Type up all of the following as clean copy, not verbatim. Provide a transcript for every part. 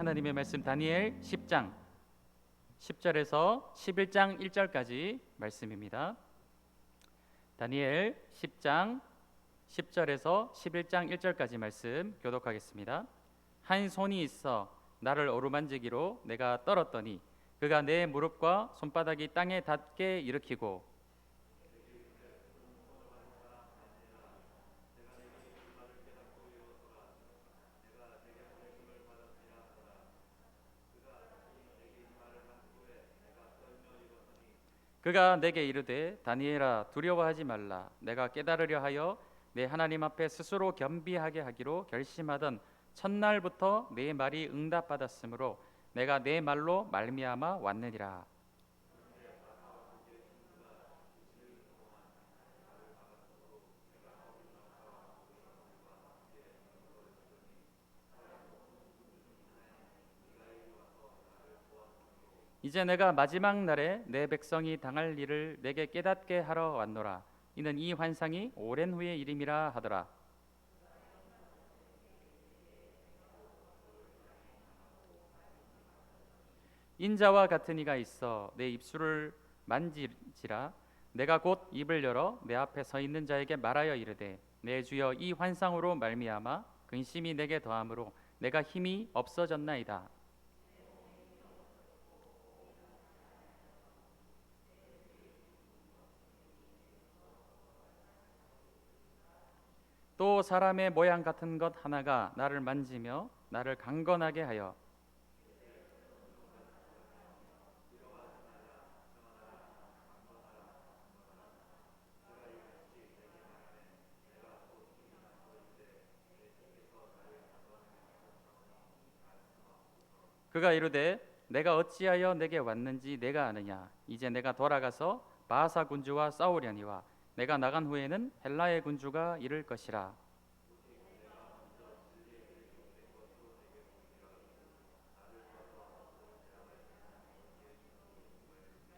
하나님의 말씀 다니엘 10장 10절에서 11장 1절까지 말씀입니다. 다니엘 10장 10절에서 11장 1절까지 말씀 교독하겠습니다. 한 손이 있어 나를 어루만지기로 내가 떨었더니 그가 내 무릎과 손바닥이 땅에 닿게 일으키고 그가 내게 이르되 다니엘아 두려워하지 말라. 내가 깨달으려 하여 내 하나님 앞에 스스로 겸비하게 하기로 결심하던 첫날부터 내 말이 응답받았으므로 내가 내 말로 말미암아 왔느니라. 이제 내가 마지막 날에 내 백성이 당할 일을 내게 깨닫게 하러 왔노라. 이는 이 환상이 오랜 후의 일임이라 하더라. 인자와 같은 이가 있어 내 입술을 만지지라. 내가 곧 입을 열어 내 앞에 서 있는 자에게 말하여 이르되 내 주여 이 환상으로 말미암아 근심이 내게 더함으로 내가 힘이 없어졌나이다. 또 사람의 모양 같은 것 하나가 나를 만지며 나를 강건하게 하여 그가 이르되 내가 어찌하여 내게 왔는지 내가 아느냐. 이제 내가 돌아가서 바사 군주와 싸우려니와 내가 나간 후에는 헬라의 군주가 이를 것이라.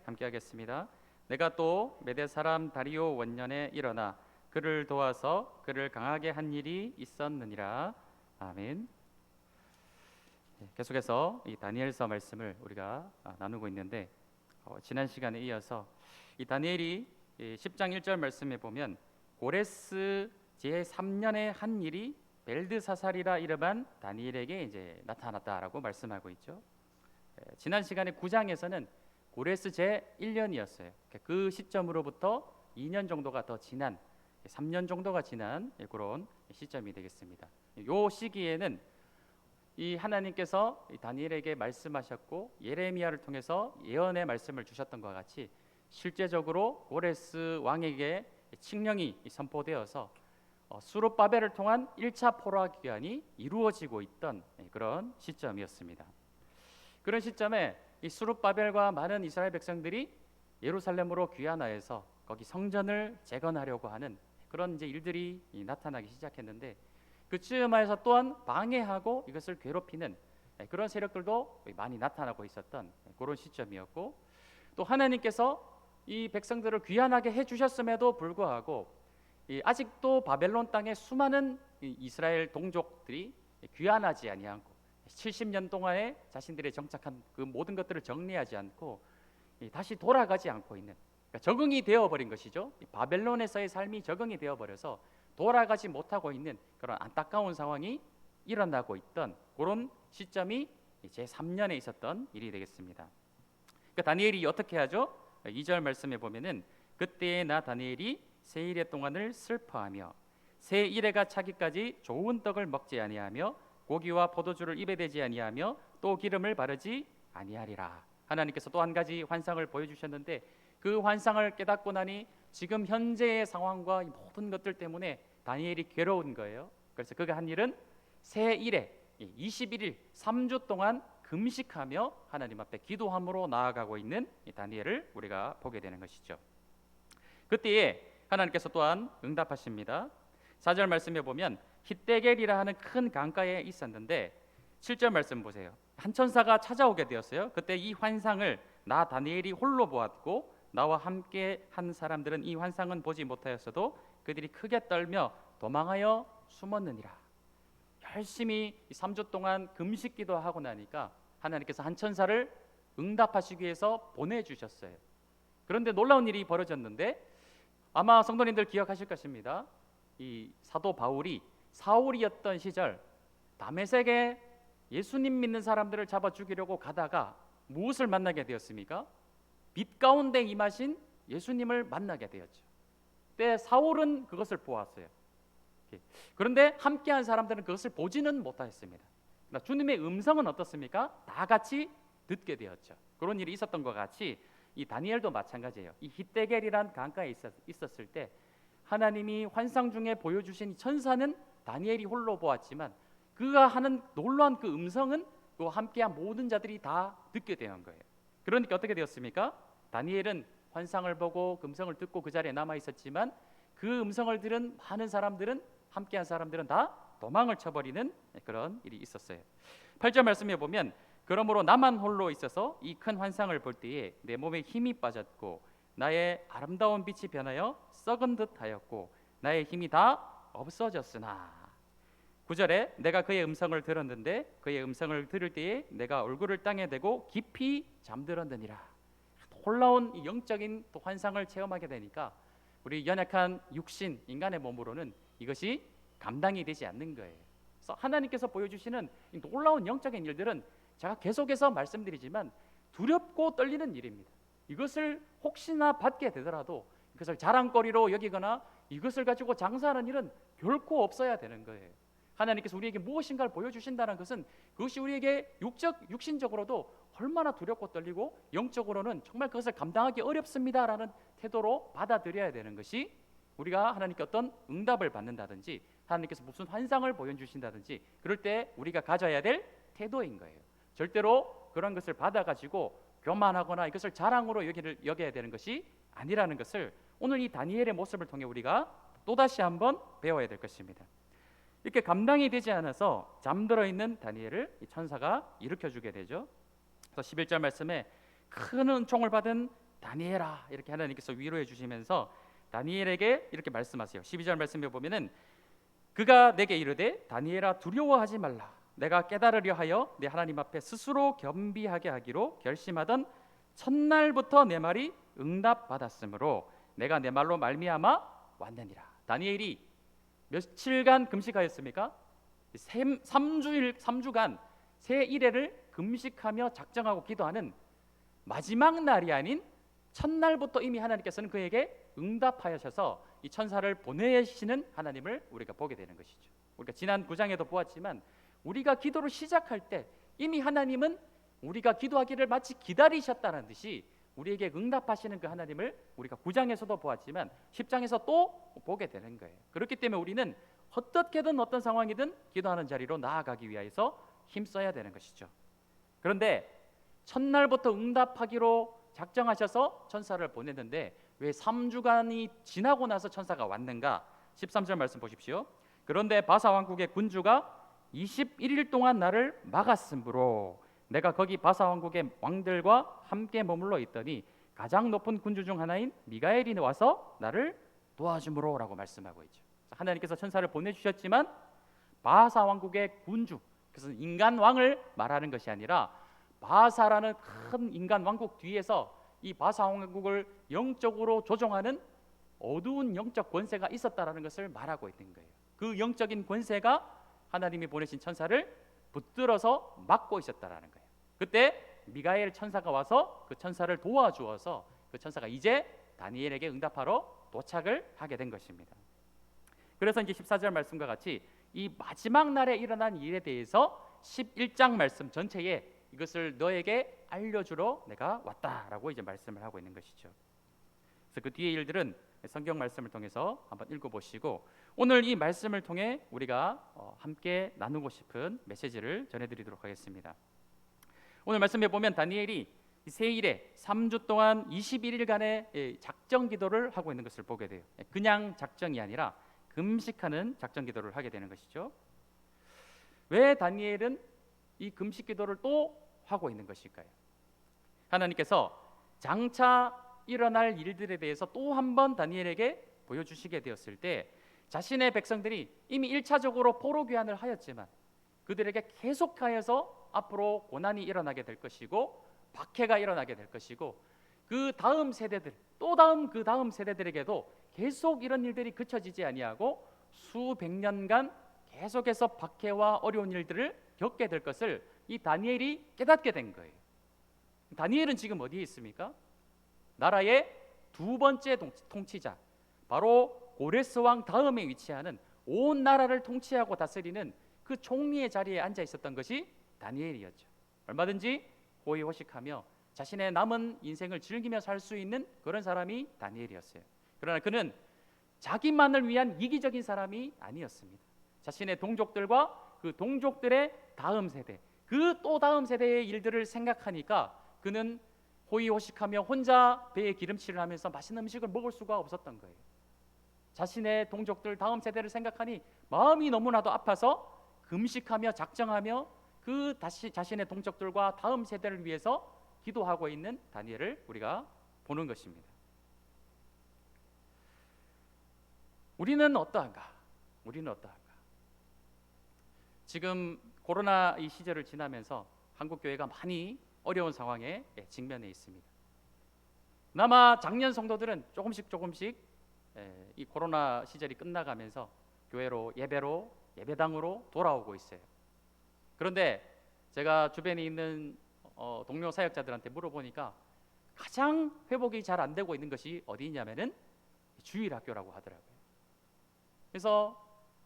함께 하겠습니다. 내가 또 메대 사람 다리오 원년에 일어나 그를 도와서 그를 강하게 한 일이 있었느니라. 아멘. 계속해서 이 다니엘서 말씀을 우리가 나누고 있는데 지난 시간에 이어서 이 다니엘이 10장 1절 말씀에 보면 고레스 제3년에 한 일이 벨드사살이라 이름한 다니엘에게 이제 나타났다라고 말씀하고 있죠. 지난 시간에 9장에서는 고레스 제1년이었어요. 그 시점으로부터 2년 정도가 더 지난 3년 정도가 지난 그런 시점이 되겠습니다. 이 시기에는 이 하나님께서 다니엘에게 말씀하셨고 예레미야를 통해서 예언의 말씀을 주셨던 것과 같이 실제적으로 고레스 왕에게 칙령이 선포되어서 수룹바벨을 통한 1차 포로화 기간이 이루어지고 있던 그런 시점이었습니다. 그런 시점에 이 수룹바벨과 많은 이스라엘 백성들이 예루살렘으로 귀환하여서 거기 성전을 재건하려고 하는 그런 이제 일들이 나타나기 시작했는데 그쯤에서 또한 방해하고 이것을 괴롭히는 그런 세력들도 많이 나타나고 있었던 그런 시점이었고 또 하나님께서 이 백성들을 귀환하게 해주셨음에도 불구하고 아직도 바벨론 땅에 수많은 이스라엘 동족들이 귀환하지 아니하고 70년 동안에 자신들의 정착한 그 모든 것들을 정리하지 않고 다시 돌아가지 않고 있는 그러니까 적응이 되어버린 것이죠. 바벨론에서의 삶이 적응이 되어버려서 돌아가지 못하고 있는 그런 안타까운 상황이 일어나고 있던 그런 시점이 제3년에 있었던 일이 되겠습니다. 그러니까 다니엘이 어떻게 하죠? 2절 말씀에 보면은 그때에 나 다니엘이 세 일의 동안을 슬퍼하며 세 일해가 차기까지 좋은 떡을 먹지 아니하며 고기와 포도주를 입에 대지 아니하며 또 기름을 바르지 아니하리라. 하나님께서 또 한 가지 환상을 보여주셨는데 그 환상을 깨닫고 나니 지금 현재의 상황과 모든 것들 때문에 다니엘이 괴로운 거예요. 그래서 그가 한 일은 새 일에 21일 3주 동안 금식하며 하나님 앞에 기도함으로 나아가고 있는 다니엘을 우리가 보게 되는 것이죠. 그때에 하나님께서 또한 응답하십니다. 4절 말씀에 보면 hitdegel이라 하는 큰 강가에 있었는데 7절 말씀 보세요. 한 천사가 찾아오게 되었어요. 그때 이 환상을 나 다니엘이 홀로 보았고 나와 함께 한 사람들은 이 환상은 보지 못하였어도 그들이 크게 떨며 도망하여 숨었느니라. 열심히 3주 동안 금식 기도하고 나니까 하나님께서 한 천사를 응답하시기 위해서 보내주셨어요. 그런데 놀라운 일이 벌어졌는데, 아마 성도님들 기억하실 것입니다. 이 사도 바울이 사울이었던 시절 다메섹에 예수님 믿는 사람들을 잡아 죽이려고 가다가 무엇을 만나게 되었습니까? 빛 가운데 임하신 예수님을 만나게 되었죠. 그때 사울은 그것을 보았어요. 그런데 함께한 사람들은 그것을 보지는 못하였습니다. 주님의 음성은 어떻습니까? 다 같이 듣게 되었죠. 그런 일이 있었던 것 같이 이 다니엘도 마찬가지예요. 이 히데겔이란 강가에 있었을 때 하나님이 환상 중에 보여주신 천사는 다니엘이 홀로 보았지만 그가 하는 놀라운 그 음성은 그 함께한 모든 자들이 다 듣게 된 거예요. 그러니까 어떻게 되었습니까? 다니엘은 환상을 보고 그 음성을 듣고 그 자리에 남아 있었지만 그 음성을 들은 많은 사람들은, 함께한 사람들은 다 도망을 쳐버리는 그런 일이 있었어요. 8절 말씀에 보면 그러므로 나만 홀로 있어서 이 큰 환상을 볼 때에 내 몸에 힘이 빠졌고 나의 아름다운 빛이 변하여 썩은 듯 하였고 나의 힘이 다 없어졌으나. 9절에 내가 그의 음성을 들었는데 그의 음성을 들을 때에 내가 얼굴을 땅에 대고 깊이 잠들었느니라. 놀라운 이 영적인 또 환상을 체험하게 되니까 우리 연약한 육신, 인간의 몸으로는 이것이 감당이 되지 않는 거예요. 그래서 하나님께서 보여주시는 이 놀라운 영적인 일들은 제가 계속해서 말씀드리지만 두렵고 떨리는 일입니다. 이것을 혹시나 받게 되더라도 그것을 자랑거리로 여기거나 이것을 가지고 장사하는 일은 결코 없어야 되는 거예요. 하나님께서 우리에게 무엇인가를 보여주신다는 것은 그것이 우리에게 육신적으로도 얼마나 두렵고 떨리고 영적으로는 정말 그것을 감당하기 어렵습니다라는 태도로 받아들여야 되는 것이, 우리가 하나님께 어떤 응답을 받는다든지 하나님께서 무슨 환상을 보여주신다든지 그럴 때 우리가 가져야 될 태도인 거예요. 절대로 그런 것을 받아가지고 교만하거나 이것을 자랑으로 여겨야 되는 것이 아니라는 것을 오늘 이 다니엘의 모습을 통해 우리가 또다시 한번 배워야 될 것입니다. 이렇게 감당이 되지 않아서 잠들어 있는 다니엘을 이 천사가 일으켜주게 되죠. 그래서 11절 말씀에 큰 은총을 받은 다니엘아, 이렇게 하나님께서 위로해 주시면서 다니엘에게 이렇게 말씀하세요. 12절 말씀에 보면은 그가 내게 이르되 다니엘아 두려워하지 말라. 내가 깨달으려 하여 내 하나님 앞에 스스로 겸비하게 하기로 결심하던 첫날부터 내 말이 응답받았으므로 내가 내 말로 말미암아 왔느니라. 다니엘이 며칠간 금식하였습니까? 3주간 새 일회를 금식하며 작정하고 기도하는 마지막 날이 아닌 첫날부터 이미 하나님께서는 그에게 응답하셔서 이 천사를 보내시는 하나님을 우리가 보게 되는 것이죠. 우리가 지난 9장에도 보았지만 우리가 기도를 시작할 때 이미 하나님은 우리가 기도하기를 마치 기다리셨다는 듯이 우리에게 응답하시는 그 하나님을 우리가 9장에서도 보았지만 10장에서 또 보게 되는 거예요. 그렇기 때문에 우리는 어떻게든 어떤 상황이든 기도하는 자리로 나아가기 위해서 힘써야 되는 것이죠. 그런데 첫날부터 응답하기로 작정하셔서 천사를 보냈는데 왜 3주간이 지나고 나서 천사가 왔는가? 13절 말씀 보십시오. 그런데 바사 왕국의 군주가 21일 동안 나를 막았으므로 내가 거기 바사 왕국의 왕들과 함께 머물러 있더니 가장 높은 군주 중 하나인 미가엘이 와서 나를 도와주므로 라고 말씀하고 있죠. 하나님께서 천사를 보내주셨지만 바사 왕국의 군주, 그래서 인간 왕을 말하는 것이 아니라 바사라는 큰 인간 왕국 뒤에서 이 바사 왕국을 영적으로 조종하는 어두운 영적 권세가 있었다라는 것을 말하고 있는 거예요. 그 영적인 권세가 하나님이 보내신 천사를 붙들어서 막고 있었다라는 거예요. 그때 미가엘 천사가 와서 그 천사를 도와주어서 그 천사가 이제 다니엘에게 응답하러 도착을 하게 된 것입니다. 그래서 이제 14절 말씀과 같이 이 마지막 날에 일어난 일에 대해서 11장 말씀 전체에 이것을 너에게 알려주러 내가 왔다라고 이제 말씀을 하고 있는 것이죠. 그래서 그 뒤의 일들은 성경 말씀을 통해서 한번 읽어보시고 오늘 이 말씀을 통해 우리가 함께 나누고 싶은 메시지를 전해드리도록 하겠습니다. 오늘 말씀에 보면 다니엘이 새 일에 3주 동안 21일간의 작정 기도를 하고 있는 것을 보게 돼요. 그냥 작정이 아니라 금식하는 작정 기도를 하게 되는 것이죠. 왜 다니엘은 이 금식 기도를 또 하고 있는 것일까요? 하나님께서 장차 일어날 일들에 대해서 또 한 번 다니엘에게 보여주시게 되었을 때 자신의 백성들이 이미 1차적으로 포로 귀환을 하였지만 그들에게 계속하여서 앞으로 고난이 일어나게 될 것이고 박해가 일어나게 될 것이고 그 다음 세대들 또 다음 그 다음 세대들에게도 계속 이런 일들이 그쳐지지 아니하고 수백 년간 계속해서 박해와 어려운 일들을 겪게 될 것을 이 다니엘이 깨닫게 된 거예요. 다니엘은 지금 어디에 있습니까? 나라의 두 번째 통치자, 바로 고레스 왕 다음에 위치하는 온 나라를 통치하고 다스리는 그 총리의 자리에 앉아 있었던 것이 다니엘이었죠. 얼마든지 호의호식하며 자신의 남은 인생을 즐기며 살 수 있는 그런 사람이 다니엘이었어요. 그러나 그는 자기만을 위한 이기적인 사람이 아니었습니다. 자신의 동족들과 그 동족들의 다음 세대, 그 또 다음 세대의 일들을 생각하니까 그는 호의호식하며 혼자 배에 기름칠을 하면서 맛있는 음식을 먹을 수가 없었던 거예요. 자신의 동족들 다음 세대를 생각하니 마음이 너무나도 아파서 금식하며 작정하며 그 다시 자신의 동족들과 다음 세대를 위해서 기도하고 있는 다니엘을 우리가 보는 것입니다. 우리는 어떠한가? 우리는 어떠한가? 지금 코로나 이 시절을 지나면서 한국 교회가 많이 어려운 상황에 직면해 있습니다. 그나마 작년 성도들은 조금씩 이 코로나 시절이 끝나가면서 교회로 예배당으로 돌아오고 있어요. 그런데 제가 주변에 있는 동료 사역자들한테 물어보니까 가장 회복이 잘 안 되고 있는 것이 어디냐면은 주일학교라고 하더라고요. 그래서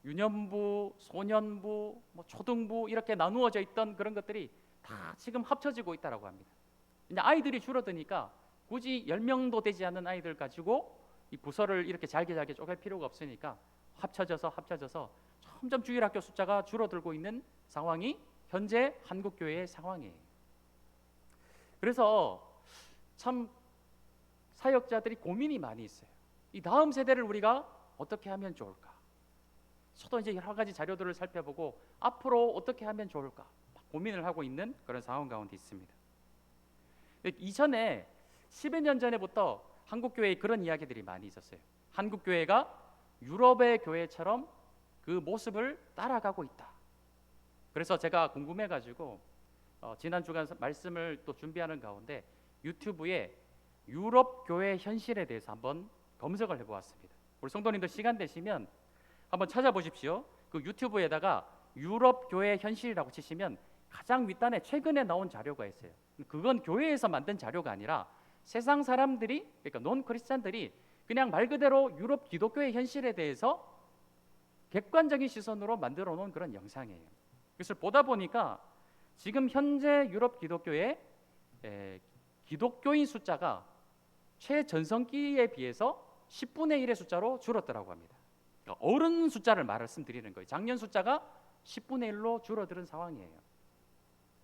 유년부, 소년부, 초등부 이렇게 나누어져 있던 그런 것들이 다 지금 합쳐지고 있다라고 합니다. 이제 아이들이 줄어드니까 굳이 10명도 되지 않는 아이들 가지고 이 부서를 이렇게 잘게 쪼갤 필요가 없으니까 합쳐져서 점점 주일학교 숫자가 줄어들고 있는 상황이 현재 한국 교회의 상황이에요. 그래서 참 사역자들이 고민이 많이 있어요. 이 다음 세대를 우리가 어떻게 하면 좋을까? 저도 이제 여러 가지 자료들을 살펴보고 앞으로 어떻게 하면 좋을까 고민을 하고 있는 그런 상황 가운데 있습니다. 이전에 10여 년 전에부터 한국 교회에 그런 이야기들이 많이 있었어요. 한국 교회가 유럽의 교회처럼 그 모습을 따라가고 있다. 그래서 제가 궁금해가지고 지난 주간 말씀을 또 준비하는 가운데 유튜브에 유럽 교회 현실에 대해서 한번 검색을 해보았습니다. 우리 성도님들 시간 되시면 한번 찾아보십시오. 그 유튜브에다가 유럽 교회 현실이라고 치시면 가장 윗단에 최근에 나온 자료가 있어요. 그건 교회에서 만든 자료가 아니라 세상 사람들이, 그러니까 논 크리스찬들이 그냥 말 그대로 유럽 기독교의 현실에 대해서 객관적인 시선으로 만들어 놓은 그런 영상이에요. 그래서 보다 보니까 지금 현재 유럽 기독교의 기독교인 숫자가 최전성기에 비해서 10분의 1의 숫자로 줄었더라고 합니다. 그러니까 어른 숫자를 말씀드리는 거예요. 작년 숫자가 10분의 1로 줄어드는 상황이에요.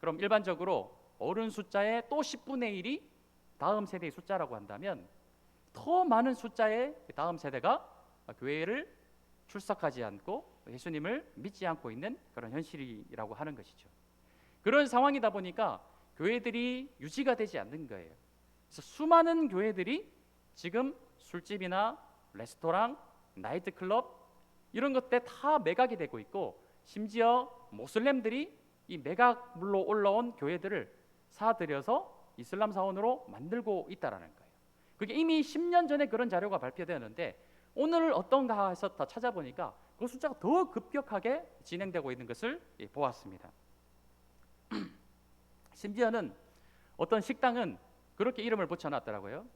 그럼 일반적으로 어른 숫자의 또 10분의 1이 다음 세대의 숫자라고 한다면 더 많은 숫자의 다음 세대가 교회를 출석하지 않고 예수님을 믿지 않고 있는 그런 현실이라고 하는 것이죠. 그런 상황이다 보니까 교회들이 유지가 되지 않는 거예요. 그래서 수많은 교회들이 지금 술집이나 레스토랑, 나이트클럽 이런 것들에 다 매각이 되고 있고 심지어 모슬렘들이 이 매각물로 올라온 교회들을 사들여서 이슬람 사원으로 만들고 있다라는 거예요. 그게 이미 10년 전에 그런 자료가 발표되었는데 오늘 어떤가 해서 더 찾아보니까 그 숫자가 더 급격하게 진행되고 있는 것을 보았습니다. 심지어는 어떤 식당은 그렇게 이름을 붙여놨더라고요.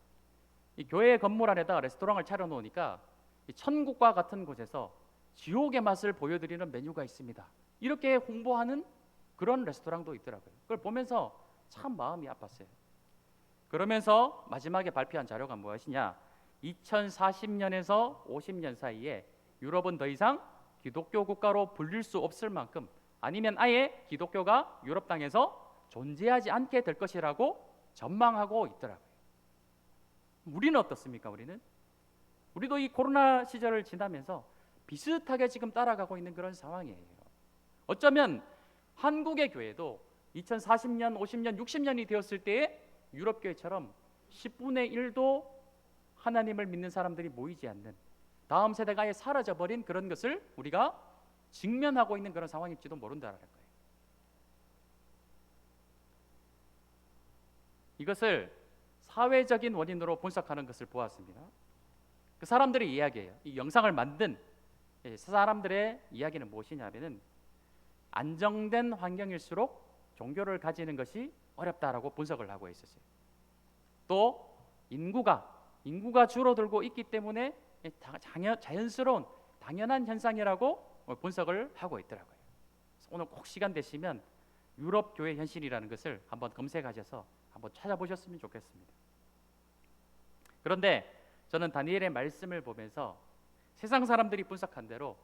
이 교회 건물 안에다 레스토랑을 차려놓으니까 이 천국과 같은 곳에서 지옥의 맛을 보여드리는 메뉴가 있습니다. 이렇게 홍보하는 그런 레스토랑도 있더라고요. 그걸 보면서 참 마음이 아팠어요. 그러면서 마지막에 발표한 자료가 무엇이냐? 2040년에서 50년 사이에 유럽은 더 이상 기독교 국가로 불릴 수 없을 만큼 아니면 아예 기독교가 유럽 땅에서 존재하지 않게 될 것이라고 전망하고 있더라고요. 우리는 어떻습니까? 우리도 이 코로나 시절을 지나면서 비슷하게 지금 따라가고 있는 그런 상황이에요. 어쩌면 한국의 교회도 2040년, 50년, 60년이 되었을 때에 유럽 교회처럼 10분의 1도 하나님을 믿는 사람들이 모이지 않는 다음 세대가 아예 사라져버린 그런 것을 우리가 직면하고 있는 그런 상황일지도 모른다는 거예요. 이것을 사회적인 원인으로 분석하는 것을 보았습니다. 그 사람들의 이야기예요. 이 영상을 만든 사람들의 이야기는 무엇이냐면은 안정된 환경일수록 종교를 가지는 것이 어렵다라고 분석을 하고 있었어요. 또 인구가 줄어들고 있기 때문에 자연스러운 당연한 현상이라고 분석을 하고 있더라고요. 오늘 꼭 시간 되시면 유럽 교회 현실이라는 것을 한번 검색하셔서 한번 찾아보셨으면 좋겠습니다. 그런데 저는 다니엘의 말씀을 보면서 세상 사람들이 분석한 대로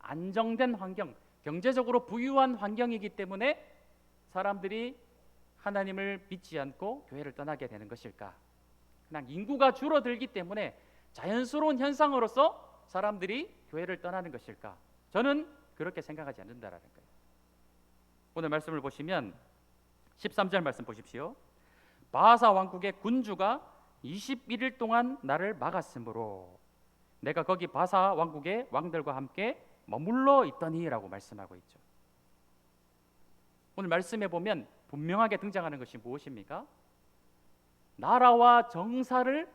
안정된 환경, 경제적으로 부유한 환경이기 때문에 사람들이 하나님을 믿지 않고 교회를 떠나게 되는 것일까? 그냥 인구가 줄어들기 때문에 자연스러운 현상으로서 사람들이 교회를 떠나는 것일까? 저는 그렇게 생각하지 않는다라는 거예요. 오늘 말씀을 보시면 13절 말씀 보십시오. 바하사 왕국의 군주가 21일 동안 나를 막았으므로 내가 거기 바사 왕국의 왕들과 함께 머물러 있더니라고 말씀하고 있죠. 오늘 말씀에 보면 분명하게 등장하는 것이 무엇입니까? 나라와 정사를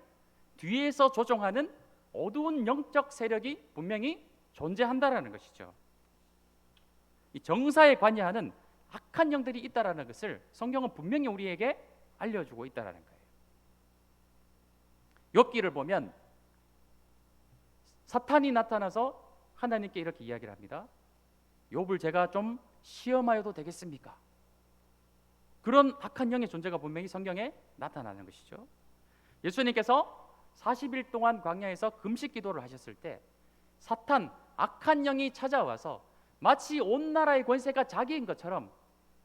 뒤에서 조종하는 어두운 영적 세력이 분명히 존재한다라는 것이죠. 이 정사에 관여하는 악한 영들이 있다라는 것을 성경은 분명히 우리에게 알려주고 있다라는 거예요. 욥기를 보면 사탄이 나타나서 하나님께 이렇게 이야기를 합니다. 욥을 제가 좀 시험하여도 되겠습니까? 그런 악한 영의 존재가 분명히 성경에 나타나는 것이죠. 예수님께서 40일 동안 광야에서 금식 기도를 하셨을 때 사탄, 악한 영이 찾아와서 마치 온 나라의 권세가 자기인 것처럼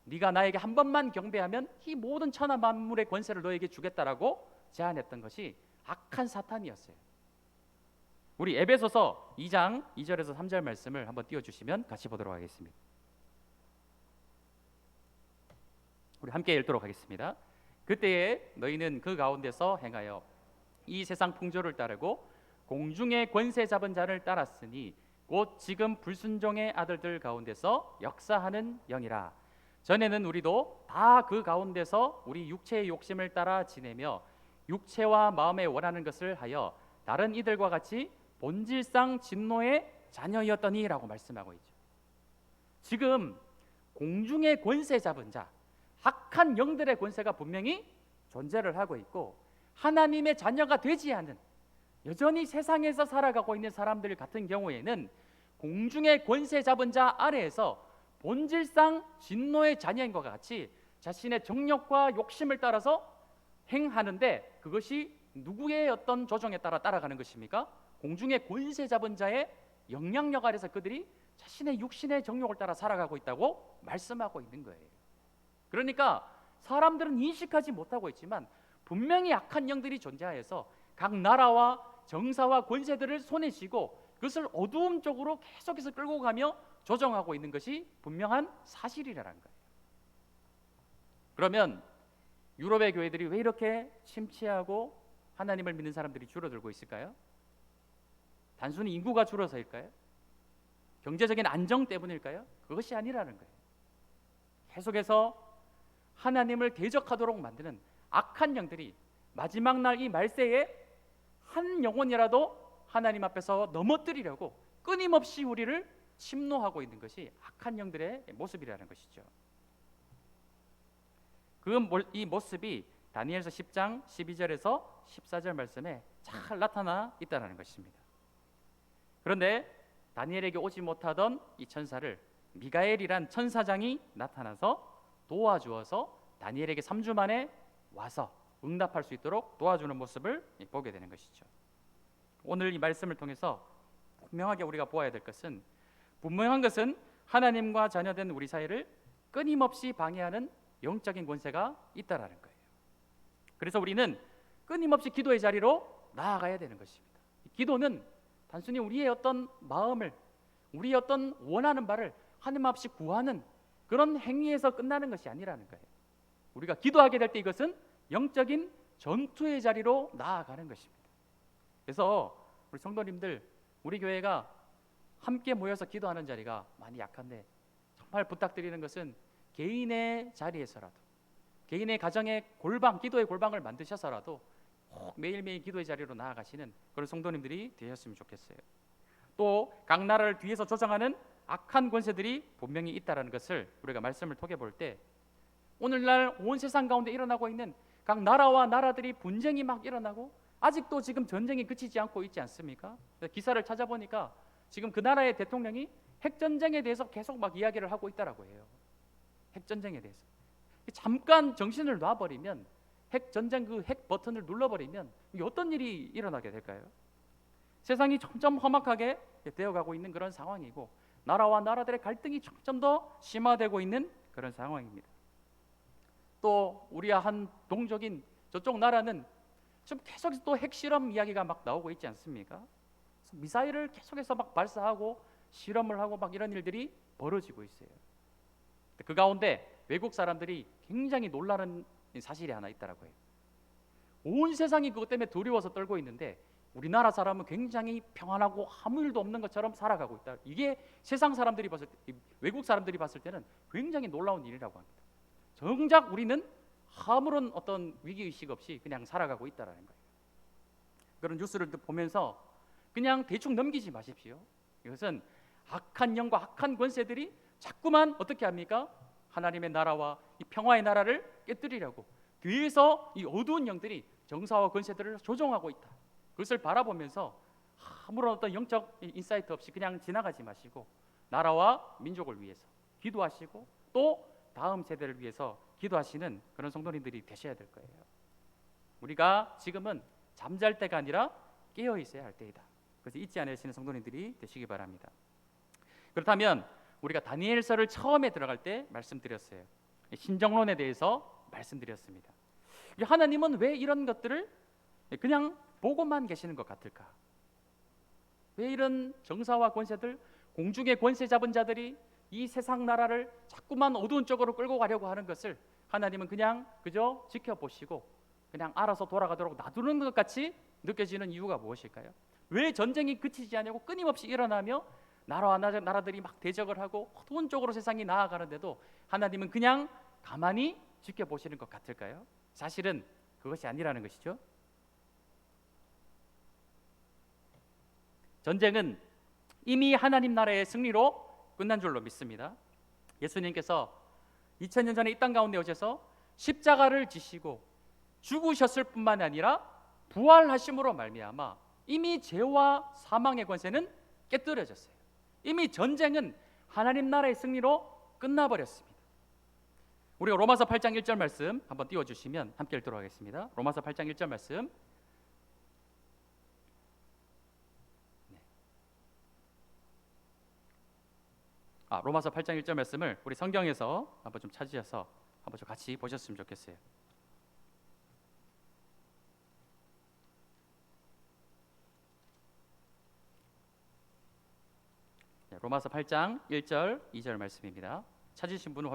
네가 나에게 한 번만 경배하면 이 모든 천하 만물의 권세를 너에게 주겠다라고 제안했던 것이 악한 사탄이었어요. 우리 에베소서 2장 2절에서 3절 말씀을 한번 띄워주시면 같이 보도록 하겠습니다. 우리 함께 읽도록 하겠습니다. 그때에 너희는 그 가운데서 행하여 이 세상 풍조를 따르고 공중의 권세 잡은 자를 따랐으니 곧 지금 불순종의 아들들 가운데서 역사하는 영이라. 전에는 우리도 다 그 가운데서 우리 육체의 욕심을 따라 지내며 육체와 마음에 원하는 것을 하여 다른 이들과 같이 본질상 진노의 자녀였더니라고 말씀하고 있죠. 지금 공중의 권세 잡은 자, 악한 영들의 권세가 분명히 존재를 하고 있고 하나님의 자녀가 되지 않은 여전히 세상에서 살아가고 있는 사람들 같은 경우에는 공중의 권세 잡은 자 아래에서 본질상 진노의 자녀인 것 같이 자신의 정욕과 욕심을 따라서 행하는데 그것이 누구의 어떤 조정에 따라 따라가는 것입니까? 공중의 권세 잡은 자의 영향력 아래서 그들이 자신의 육신의 정욕을 따라 살아가고 있다고 말씀하고 있는 거예요. 그러니까 사람들은 인식하지 못하고 있지만 분명히 악한 영들이 존재하여서 각 나라와 정사와 권세들을 손에 쥐고 그것을 어두움 쪽으로 계속해서 끌고 가며 조정하고 있는 것이 분명한 사실이라는 거예요. 그러면 유럽의 교회들이 왜 이렇게 침체하고 하나님을 믿는 사람들이 줄어들고 있을까요? 단순히 인구가 줄어서일까요? 경제적인 안정 때문일까요? 그것이 아니라는 거예요. 계속해서 하나님을 대적하도록 만드는 악한 영들이 마지막 날 이 말세에 한 영혼이라도 하나님 앞에서 넘어뜨리려고 끊임없이 우리를 침노하고 있는 것이 악한 영들의 모습이라는 것이죠. 이 모습이 다니엘서 10장 12절에서 14절 말씀에 잘 나타나 있다는 것입니다. 그런데 다니엘에게 오지 못하던 이 천사를 미가엘이란 천사장이 나타나서 도와주어서 다니엘에게 3주 만에 와서 응답할 수 있도록 도와주는 모습을 보게 되는 것이죠. 오늘 이 말씀을 통해서 분명하게 우리가 보아야 될 것은 분명한 것은 하나님과 자녀된 우리 사이를 끊임없이 방해하는 영적인 권세가 있다라는 거예요. 그래서 우리는 끊임없이 기도의 자리로 나아가야 되는 것입니다. 기도는 단순히 우리의 어떤 마음을 우리의 어떤 원하는 바를 하나님 앞에 구하는 그런 행위에서 끝나는 것이 아니라는 거예요. 우리가 기도하게 될 때 이것은 영적인 전투의 자리로 나아가는 것입니다. 그래서 우리 성도님들, 우리 교회가 함께 모여서 기도하는 자리가 많이 약한데 정말 부탁드리는 것은 개인의 자리에서라도 개인의 가정에 기도의 골방을 만드셔서라도 꼭 매일매일 기도의 자리로 나아가시는 그런 성도님들이 되셨으면 좋겠어요. 또 각 나라를 뒤에서 조정하는 악한 권세들이 분명히 있다라는 것을 우리가 말씀을 통해 볼 때, 오늘날 온 세상 가운데 일어나고 있는 각 나라와 나라들이 분쟁이 막 일어나고 아직도 지금 전쟁이 그치지 않고 있지 않습니까? 기사를 찾아보니까 지금 그 나라의 대통령이 핵전쟁에 대해서 계속 막 이야기를 하고 있다라고 해요. 핵전쟁에 대해서. 잠깐 정신을 놔버리면, 핵전쟁 그 핵 버튼을 눌러버리면 이게 어떤 일이 일어나게 될까요? 세상이 점점 험악하게 되어가고 있는 그런 상황이고, 나라와 나라들의 갈등이 점점 더 심화되고 있는 그런 상황입니다. 또 우리와 한 동족인 저쪽 나라는 지금 계속 또 핵실험 이야기가 막 나오고 있지 않습니까? 미사일을 계속해서 막 발사하고 실험을 하고 막 이런 일들이 벌어지고 있어요. 그 가운데 외국 사람들이 굉장히 놀라는 사실이 하나 있다라고 해요. 온 세상이 그것 때문에 두려워서 떨고 있는데 우리나라 사람은 굉장히 평안하고 아무 일도 없는 것처럼 살아가고 있다. 이게 세상 사람들이 봤을 때, 외국 사람들이 봤을 때는 굉장히 놀라운 일이라고 합니다. 정작 우리는 아무런 어떤 위기의식 없이 그냥 살아가고 있다라는 거예요. 그런 뉴스를 보면서 그냥 대충 넘기지 마십시오. 이것은 악한 영과 악한 권세들이 자꾸만 어떻게 합니까? 하나님의 나라와 이 평화의 나라를 깨뜨리려고 뒤에서 이 어두운 영들이 정사와 권세들을 조종하고 있다. 그것을 바라보면서 아무런 어떤 영적 인사이트 없이 그냥 지나가지 마시고 나라와 민족을 위해서 기도하시고 또 다음 세대를 위해서 기도하시는 그런 성도님들이 되셔야 될 거예요. 우리가 지금은 잠잘 때가 아니라 깨어 있어야 할 때이다. 그래서 잊지 않으시는 성도님들이 되시기 바랍니다. 그렇다면 우리가 다니엘서를 처음에 들어갈 때 말씀드렸어요. 신정론에 대해서 말씀드렸습니다. 하나님은 왜 이런 것들을 그냥 보고만 계시는 것 같을까? 왜 이런 정사와 권세들, 공중의 권세 잡은 자들이 이 세상 나라를 자꾸만 어두운 쪽으로 끌고 가려고 하는 것을 하나님은 그냥 그저 지켜보시고 그냥 알아서 돌아가도록 놔두는 것 같이 느껴지는 이유가 무엇일까요? 왜 전쟁이 그치지 않냐고 끊임없이 일어나며 나라와 나라들이 막 대적을 하고 어두운 쪽으로 세상이 나아가는데도 하나님은 그냥 가만히 지켜보시는 것 같을까요? 사실은 그것이 아니라는 것이죠. 전쟁은 이미 하나님 나라의 승리로 끝난 줄로 믿습니다. 예수님께서 2000년 전에 이 땅 가운데 오셔서 십자가를 지시고 죽으셨을 뿐만 아니라 부활하심으로 말미암아 이미 죄와 사망의 권세는 깨뜨려졌어요. 이미 전쟁은 하나님 나라의 승리로 끝나버렸습니다. 우리가 로마서 8장 1절 말씀 한번 띄워주시면 함께 읽도록 하겠습니다. 로마서 8장 1절 말씀. 로마서 8장 1절 말씀을 우리 성경에서 한번 좀 찾으셔서 한번 좀 같이 보셨으면 좋겠어요. 로마서 8장 1절 2절 말씀입니다. 찾으신 분은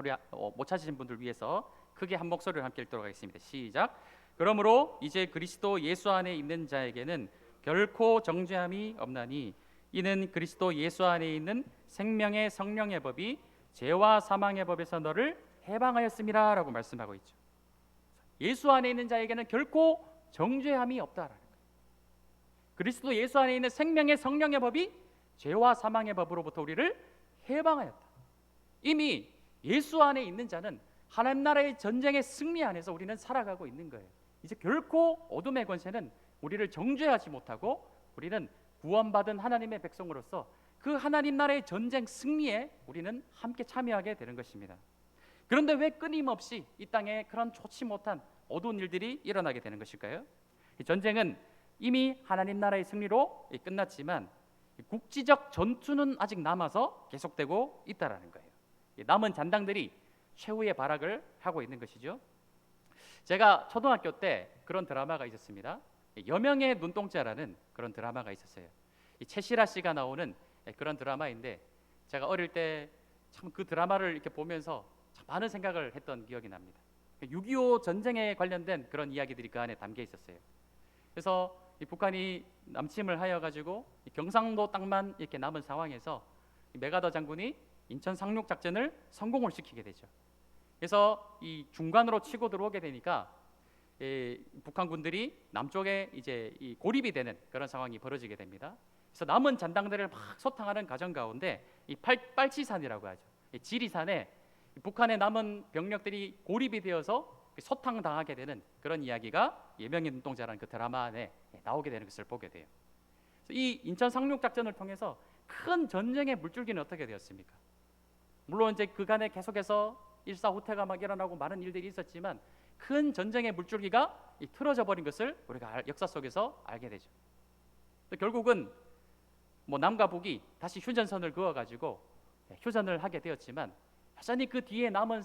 못 찾으신 분들 위해서 크게 한 목소리로 함께 읽도록 하겠습니다. 시작. 그러므로 이제 그리스도 예수 안에 있는 자에게는 결코 정죄함이 없나니 이는 그리스도 예수 안에 있는 생명의 성령의 법이 죄와 사망의 법에서 너를 해방하였음이라 라고 말씀하고 있죠. 예수 안에 있는 자에게는 결코 정죄함이 없다라는 거예요. 그리스도 예수 안에 있는 생명의 성령의 법이 죄와 사망의 법으로부터 우리를 해방하였다. 이미 예수 안에 있는 자는 하나님 나라의 전쟁의 승리 안에서 우리는 살아가고 있는 거예요. 이제 결코 어둠의 권세는 우리를 정죄하지 못하고 우리는 구원받은 하나님의 백성으로서 그 하나님 나라의 전쟁 승리에 우리는 함께 참여하게 되는 것입니다. 그런데 왜 끊임없이 이 땅에 그런 좋지 못한 어두운 일들이 일어나게 되는 것일까요? 이 전쟁은 이미 하나님 나라의 승리로 끝났지만 국지적 전투는 아직 남아서 계속되고 있다라는 거예요. 남은 잔당들이 최후의 발악을 하고 있는 것이죠. 제가 초등학교 때 그런 드라마가 있었습니다. 여명의 눈동자라는 그런 드라마가 있었어요. 이 최시라 씨가 나오는 그런 드라마인데 제가 어릴 때 참 그 드라마를 이렇게 보면서 참 많은 생각을 했던 기억이 납니다. 6.25 전쟁에 관련된 그런 이야기들이 그 안에 담겨 있었어요. 그래서 이 북한이 남침을 하여 가지고 경상도 땅만 이렇게 남은 상황에서 메가더 장군이 인천 상륙 작전을 성공을 시키게 되죠. 그래서 이 중간으로 치고 들어오게 되니까 북한군들이 남쪽에 이제 이 고립이 되는 그런 상황이 벌어지게 됩니다. 그래서 남은 잔당들을 막 소탕하는 과정 가운데 이 빨치산이라고 하죠. 이 지리산에 북한의 남은 병력들이 고립이 되어서 소탕당하게 되는 그런 이야기가 예명의 눈동자라는 그 드라마 안에 나오게 되는 것을 보게 돼요. 이 인천 상륙 작전을 통해서 큰 전쟁의 물줄기는 어떻게 되었습니까? 물론 이제 그간에 계속해서 일사후퇴가 막 일어나고 많은 일들이 있었지만 큰 전쟁의 물줄기가 틀어져 버린 것을 우리가 역사 속에서 알게 되죠. 또 결국은 뭐 남과 북이 다시 휴전선을 그어가지고 휴전을 하게 되었지만 여전히 그 뒤에 남은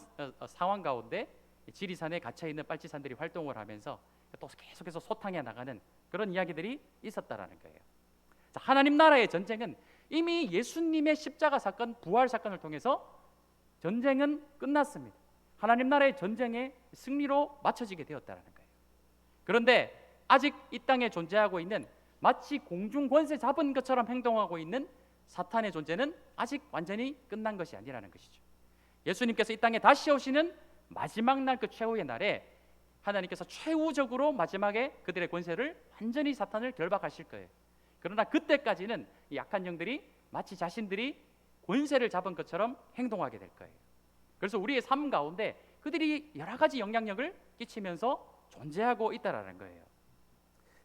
상황 가운데 지리산에 갇혀 있는 빨치산들이 활동을 하면서 또 계속해서 소탕해 나가는 그런 이야기들이 있었다라는 거예요. 자, 하나님 나라의 전쟁은 이미 예수님의 십자가 사건, 부활 사건을 통해서 전쟁은 끝났습니다. 하나님 나라의 전쟁의 승리로 맞춰지게 되었다는 거예요. 그런데 아직 이 땅에 존재하고 있는 마치 공중 권세 잡은 것처럼 행동하고 있는 사탄의 존재는 아직 완전히 끝난 것이 아니라는 것이죠. 예수님께서 이 땅에 다시 오시는 마지막 날, 그 최후의 날에 하나님께서 최후적으로 마지막에 그들의 권세를 완전히 사탄을 결박하실 거예요. 그러나 그때까지는 이 약한 영들이 마치 자신들이 권세를 잡은 것처럼 행동하게 될 거예요. 그래서 우리의 삶 가운데 그들이 여러 가지 영향력을 끼치면서 존재하고 있다라는 거예요.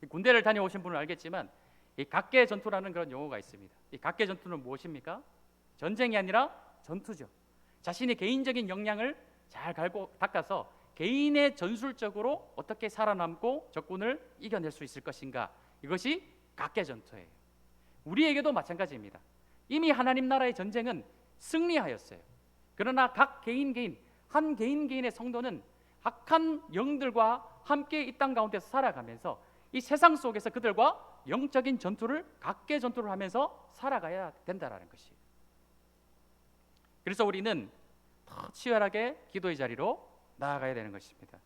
군대를 다녀오신 분은 알겠지만 이 각계 전투라는 그런 용어가 있습니다. 이 각계 전투는 무엇입니까? 전쟁이 아니라 전투죠. 자신의 개인적인 역량을 잘 갈고 닦아서 개인의 전술적으로 어떻게 살아남고 적군을 이겨낼 수 있을 것인가, 이것이 각계 전투예요. 우리에게도 마찬가지입니다. 이미 하나님 나라의 전쟁은 승리하였어요. 그러나 각 개인 한 개인의 성도는 악한 영들과 함께 이 땅 가운데서 살아가면서 이 세상 속에서 그들과 영적인 전투를, 각계 전투를 하면서 살아가야 된다라는 것이에요. 그래서 우리는 더 치열하게 기도의 자리로 나아가야 되는 것입니다.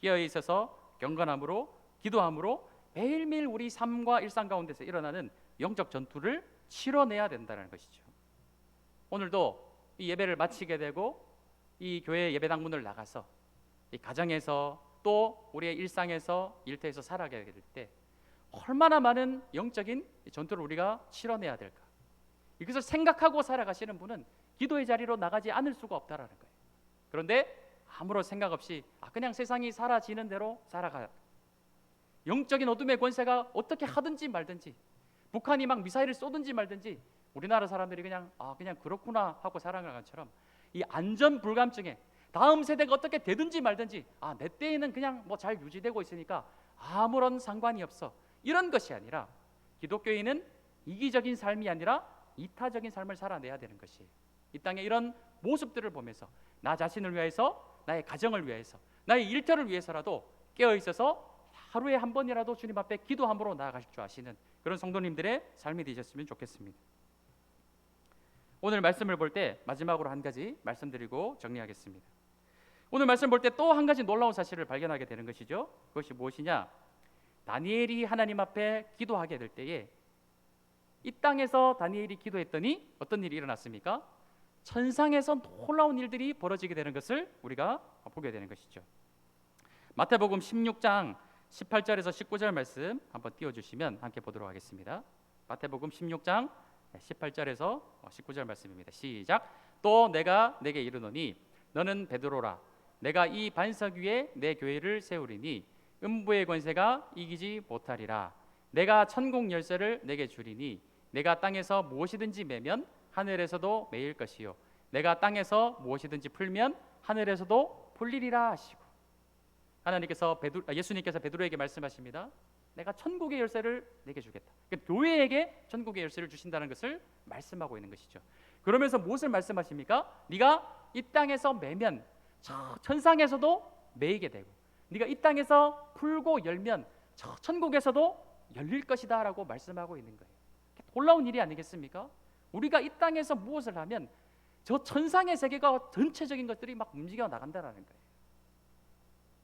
기어에 있어서 경건함으로, 기도함으로 매일매일 우리 삶과 일상 가운데서 일어나는 영적 전투를 치러내야 된다는 것이죠. 오늘도 이 예배를 마치게 되고 이 교회 예배당 문을 나가서 이 가정에서 또 우리의 일상에서 일터에서 살아가게 될 때 얼마나 많은 영적인 전투를 우리가 치러내야 될까, 이것을 생각하고 살아가시는 분은 기도의 자리로 나가지 않을 수가 없다라는 거예요. 그런데 아무런 생각 없이 그냥 세상이 사라지는 대로 살아가, 영적인 어둠의 권세가 어떻게 하든지 말든지, 북한이 막 미사일을 쏘든지 말든지 우리나라 사람들이 그냥 그렇구나 하고 살아가는 것처럼 이 안전 불감증에 다음 세대가 어떻게 되든지 말든지 내 때에는 그냥 뭐 잘 유지되고 있으니까 아무런 상관이 없어, 이런 것이 아니라 기독교인은 이기적인 삶이 아니라 이타적인 삶을 살아내야 되는 것이에요. 이 땅에 이런 모습들을 보면서 나 자신을 위해서, 나의 가정을 위해서, 나의 일터를 위해서라도 깨어있어서 하루에 한 번이라도 주님 앞에 기도함으로 나아가실 줄 아시는 그런 성도님들의 삶이 되셨으면 좋겠습니다. 오늘 말씀을 볼 때 마지막으로 한 가지 말씀드리고 정리하겠습니다. 오늘 말씀 볼 때 또 한 가지 놀라운 사실을 발견하게 되는 것이죠. 그것이 무엇이냐? 다니엘이 하나님 앞에 기도하게 될 때에 이 땅에서 다니엘이 기도했더니 어떤 일이 일어났습니까? 천상에서 놀라운 일들이 벌어지게 되는 것을 우리가 보게 되는 것이죠. 마태복음 16장 18절에서 19절 말씀 한번 띄워주시면 함께 보도록 하겠습니다. 마태복음 16장 18절에서 19절 말씀입니다. 시작. 또 내가 내게 이르노니 너는 베드로라. 내가 이 반석 위에 내 교회를 세우리니 음부의 권세가 이기지 못하리라. 내가 천국 열쇠를 내게 주리니 내가 땅에서 무엇이든지 매면 하늘에서도 매일 것이요 내가 땅에서 무엇이든지 풀면 하늘에서도 풀리리라 하시고, 하나님께서 예수님께서 베드로에게 말씀하십니다. 내가 천국의 열쇠를 내게 주겠다. 그러니까 교회에게 천국의 열쇠를 주신다는 것을 말씀하고 있는 것이죠. 그러면서 무엇을 말씀하십니까? 네가 이 땅에서 매면 천상에서도 매이게 되고, 네가 이 땅에서 풀고 열면 천국에서도 열릴 것이다 라고 말씀하고 있는 거예요. 놀라운 일이 아니겠습니까? 우리가 이 땅에서 무엇을 하면 저 천상의 세계가 전체적인 것들이 막 움직여 나간다는 거예요.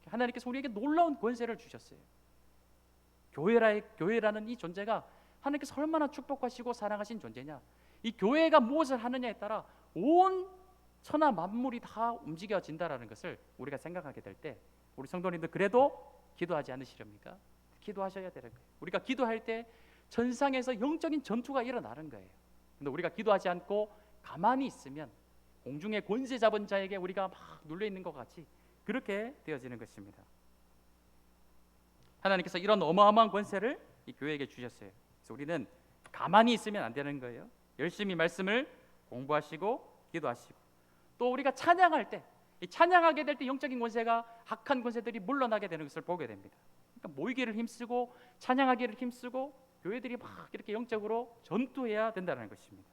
하나님께서 우리에게 놀라운 권세를 주셨어요. 교회라는 이 존재가 하나님께서 얼마나 축복하시고 사랑하신 존재냐, 이 교회가 무엇을 하느냐에 따라 온 천하 만물이 다 움직여진다라는 것을 우리가 생각하게 될 때 우리 성도님들 그래도 기도하지 않으시렵니까? 기도하셔야 되는 거예요. 우리가 기도할 때 천상에서 영적인 전투가 일어나는 거예요. 근데 우리가 기도하지 않고 가만히 있으면 공중의 권세 잡은 자에게 우리가 막 눌려 있는 것 같이 그렇게 되어지는 것입니다. 하나님께서 이런 어마어마한 권세를 이 교회에게 주셨어요. 그래서 우리는 가만히 있으면 안 되는 거예요. 열심히 말씀을 공부하시고 기도하시고, 또 우리가 찬양할 때, 이 찬양하게 될 때 영적인 권세가 악한 권세들이 물러나게 되는 것을 보게 됩니다. 그러니까 모이기를 힘쓰고 찬양하기를 힘쓰고 교회들이 막 이렇게 영적으로 전투해야 된다는 것입니다.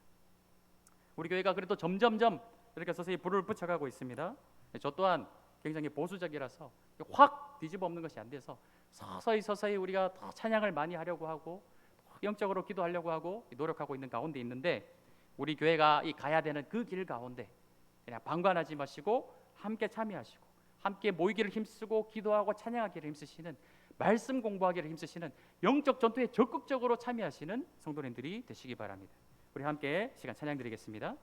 우리 교회가 그래도 점점점 이렇게 서서히 불을 붙여가고 있습니다. 저 또한 굉장히 보수적이라서 확 뒤집어 엎는 것이 안 돼서 서서히 우리가 더 찬양을 많이 하려고 하고 영적으로 기도하려고 하고 노력하고 있는 가운데 있는데, 우리 교회가 이 가야 되는 그 길 가운데 그냥 방관하지 마시고 함께 참여하시고 함께 모이기를 힘쓰고 기도하고 찬양하기를 힘쓰시는, 말씀 공부하기를 힘쓰시는, 영적 전투에 적극적으로 참여하시는 성도님들이 되시기 바랍니다. 우리 함께 시간 찬양 드리겠습니다.